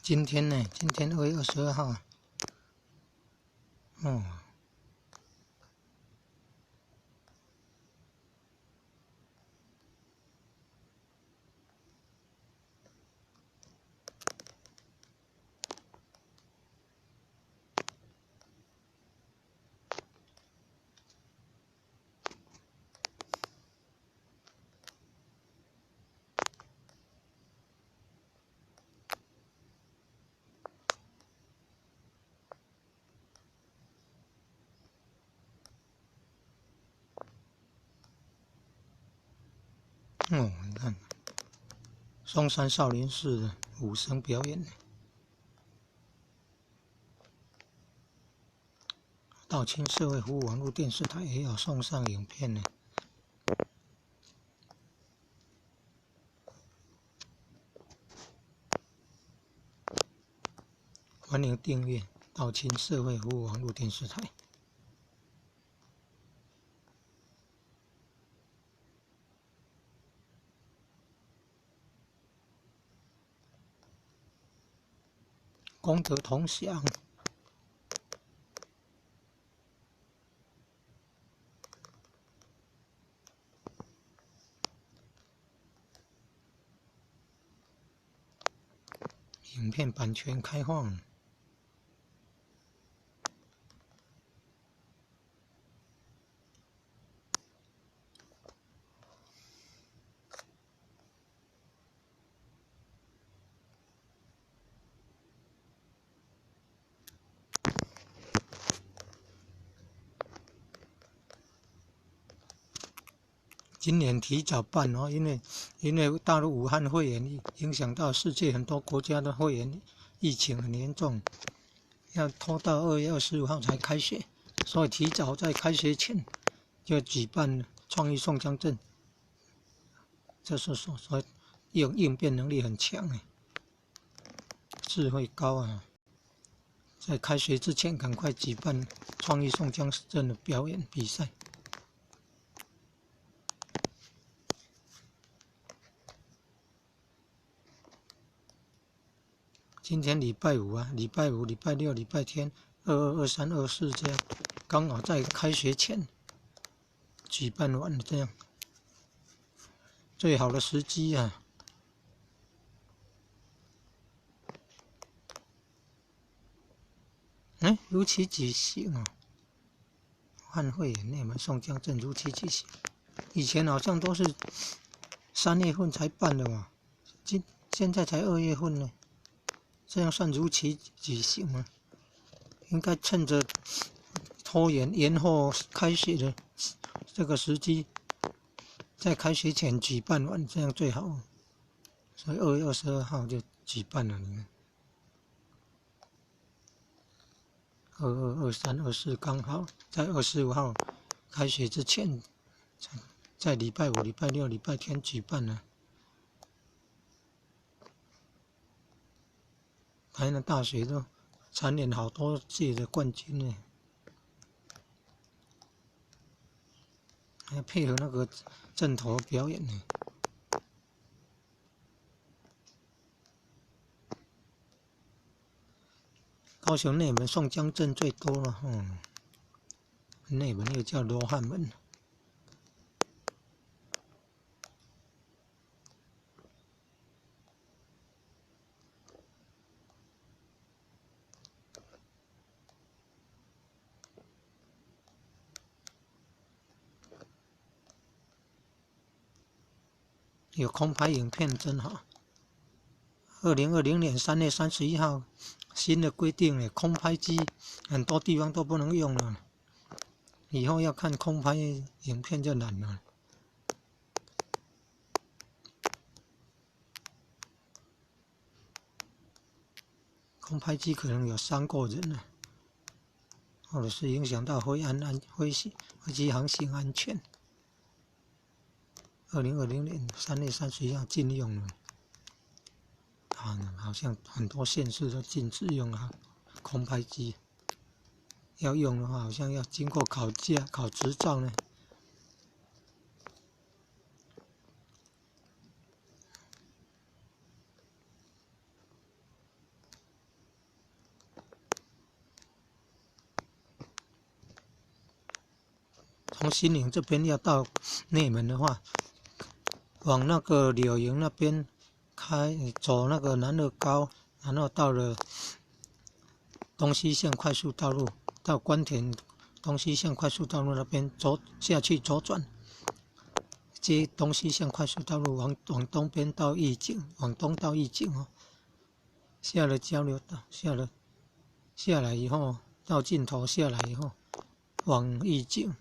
今天呢？今天2月22号啊。哦。哦，你看，松山少林寺的武生表演，道清社会服务网络电视台也有送上影片呢。欢迎订阅道清社会服务网络电视台。功德同享。影片版权开放。今年提早办哦，因为大陆武汉肺炎影响到世界很多国家的肺炎疫情很严重，要拖到2月25号才开学，所以提早在开学前就举办创意宋江镇，这是所以应变能力很强哎，智慧高啊，在开学之前赶快举办创意宋江镇的表演比赛。今天礼拜五啊，礼拜五、礼拜六、礼拜天，22、23、24这样，刚好在开学前举办完这样，最好的时机啊！如期举行啊！武汉肺炎内门宋江镇如期举行，以前好像都是3月份才办的嘛，现在才2月份呢，这样算如期举行吗？应该趁着延后开学的这个时机，在开学前举办完，这样最好。所以2月22号就举办了，你看，22、23、24刚好在25号开学之前，在礼拜五、礼拜六、礼拜天举办了。台南大学都蝉联好多届的冠军呢，还配合那个阵头表演呢。高雄内门宋江镇最多了，内门又叫罗汉门。有空拍影片真好。2020年3月31号，新的规定了，空拍机很多地方都不能用了，以后要看空拍影片就难了。空拍机可能有伤过人了，或者是影响到飞机航行安全。2020年3月31号禁用了。好像很多县市都禁止用空拍机，要用的话好像要经过考执照呢。从新营这边要到内门的话，往那个柳营那边走那个南二高，然后到了东西线快速道路，到关田东西线快速道路那边下去左转，接东西线快速道路往东边到义井，往东到义井哦。下了交流道，下来以后到尽头下来以后，往义井，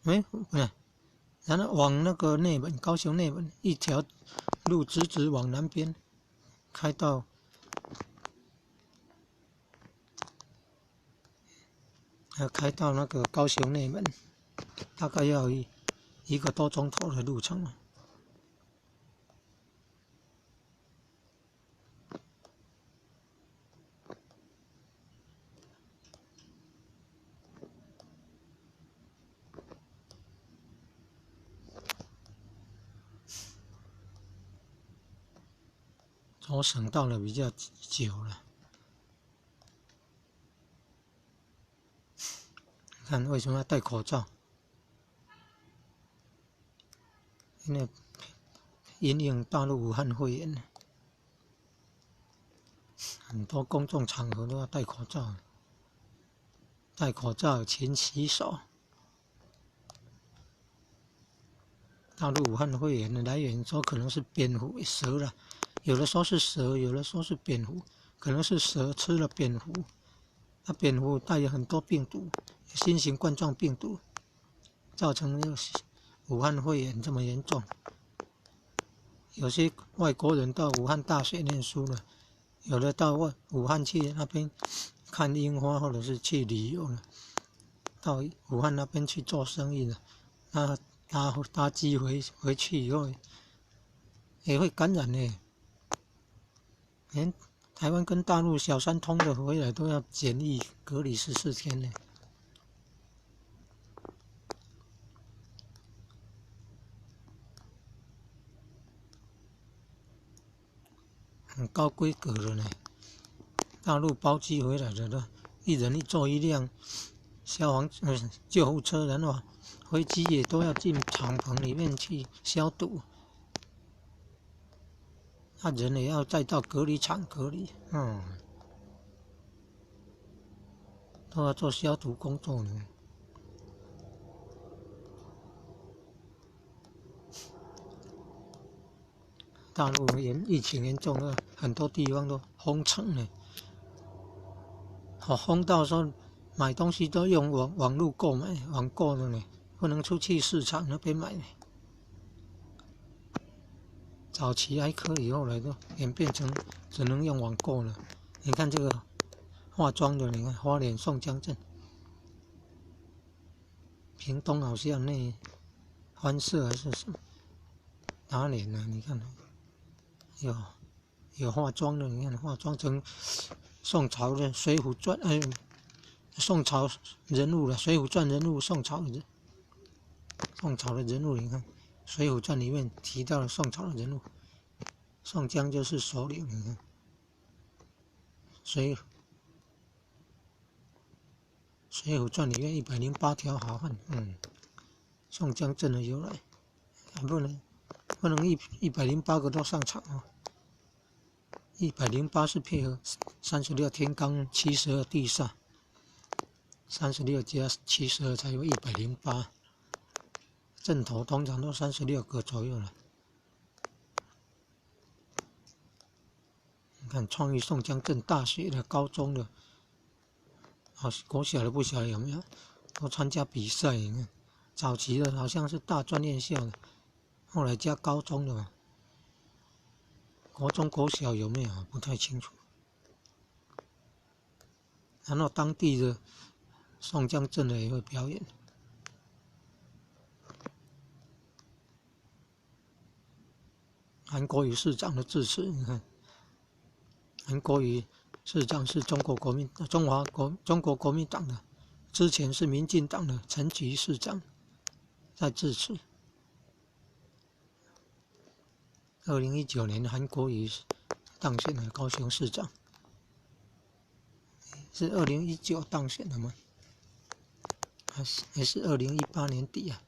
不是，然后往那个内门，高雄内门一条路直往南边开到。开到那个高雄内门，大概要一个多钟头的路程了。走省道了比较久了。看为什么要戴口罩？因为因应大陆武汉肺炎，很多公众场合都要戴口罩。戴口罩，勤洗手。大陆武汉肺炎的来源说可能是蝙蝠、蛇了，有的说是蛇，有的说是蝙蝠，可能是蛇吃了蝙蝠。那蝙蝠带有很多病毒，新型冠状病毒，造成武汉肺炎这么严重。有些外国人到武汉大学念书了，有的到武汉去那边看樱花，或者是去旅游了，到武汉那边去做生意了，那搭机回去以后，也会感染呢。连台湾跟大陆小三通的回来都要检疫隔离14天呢。很高规格的呢，大陆包机回来的都一人一座一辆救护车，然后飞机也都要进敞篷里面去消毒，那人也要再到隔离场隔离，都要做消毒工作呢。大陆疫情严重了，很多地方都封城了，封到说买东西都用网络购买，网购的呢，不能出去市场那边买呢。早期还可以，后来都演变成只能用网购了。你看这个化妆的，你看花莲宋江镇，屏东好像那欢社还是什么哪里呢？你看。有化妆的，你看化妆成宋朝的《水浒传》，宋朝人物了，《水浒传》人物，宋朝的人物，你看《水浒传》里面提到了宋朝的人物，宋江就是首领，你看《水浒传》里面108条好汉，宋江镇的由来，不能108个都上场哦。108是配合36天罡72地煞，36加72才有108。阵头通常都36个左右了。你看创意宋江镇大学的、高中的，国小的不晓得有没有都参加比赛。你看早期的好像是大专院校的，后来加高中的嘛。国中、国小有没有不太清楚。然后当地的宋江镇的也会表演。韩国瑜市长的致辞，你看，韩国瑜市长是中国国民党的，之前是民进党的陈菊市长在致辞。2019年韩国瑜当选了高雄市长，是2019当选的吗？还是2018年底啊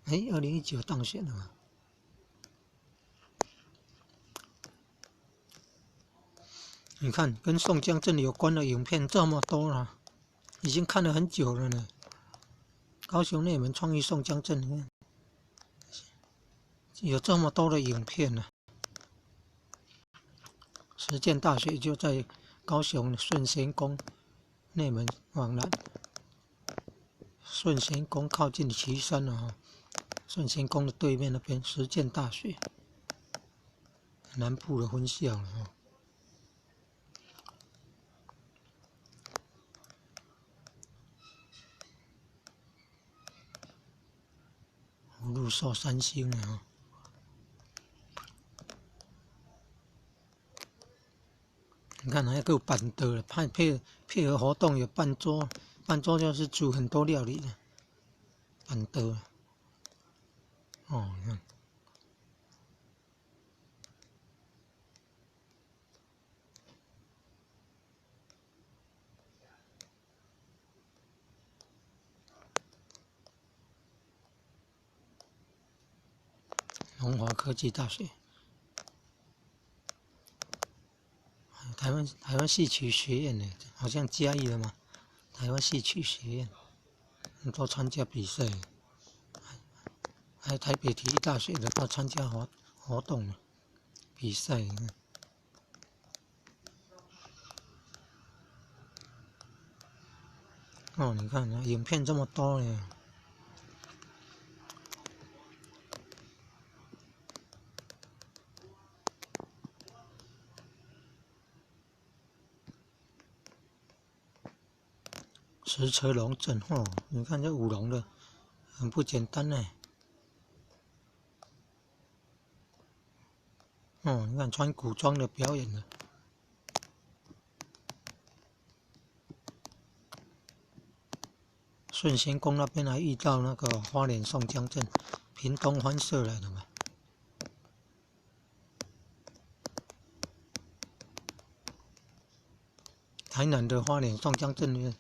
？2019当选了嘛？你看，跟宋江镇有关的影片这么多了，已经看了很久了呢。高雄内门创意宋江镇里面有这么多的影片呢。实践大学就在高雄顺贤宫内门往南，顺贤宫靠近旗山了哈。顺贤宫的对面那边，实践大学南部的分校了哈。入寿三星了哈。你看还有板凳了，配合活动有半桌，半桌就是煮很多料理的板凳。哦，你看。龙华科技大学，台湾戏曲学院呢，好像嘉义的嘛，台湾戏曲学院，很多参加比赛，还有台北体育大学的到参加活动比赛。哦，你看影片这么多呢。石车龙镇哦，你看这舞龙的很不简单呢。哦，你看穿古装的表演的。顺贤宫那边还遇到那个花莲宋江镇屏东欢社来的嘛。台南的花莲宋江镇，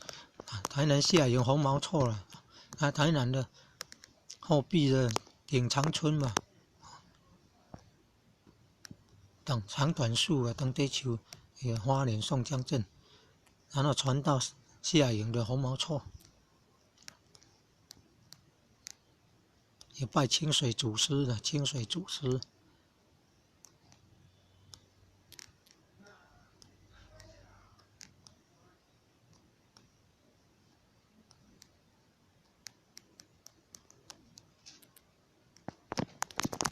台南下营红毛错了，台南的后壁的顶长村嘛，等长短树啊，等地球也花莲宋江镇，然后传到下营的红毛错，也拜清水祖师的清水祖师。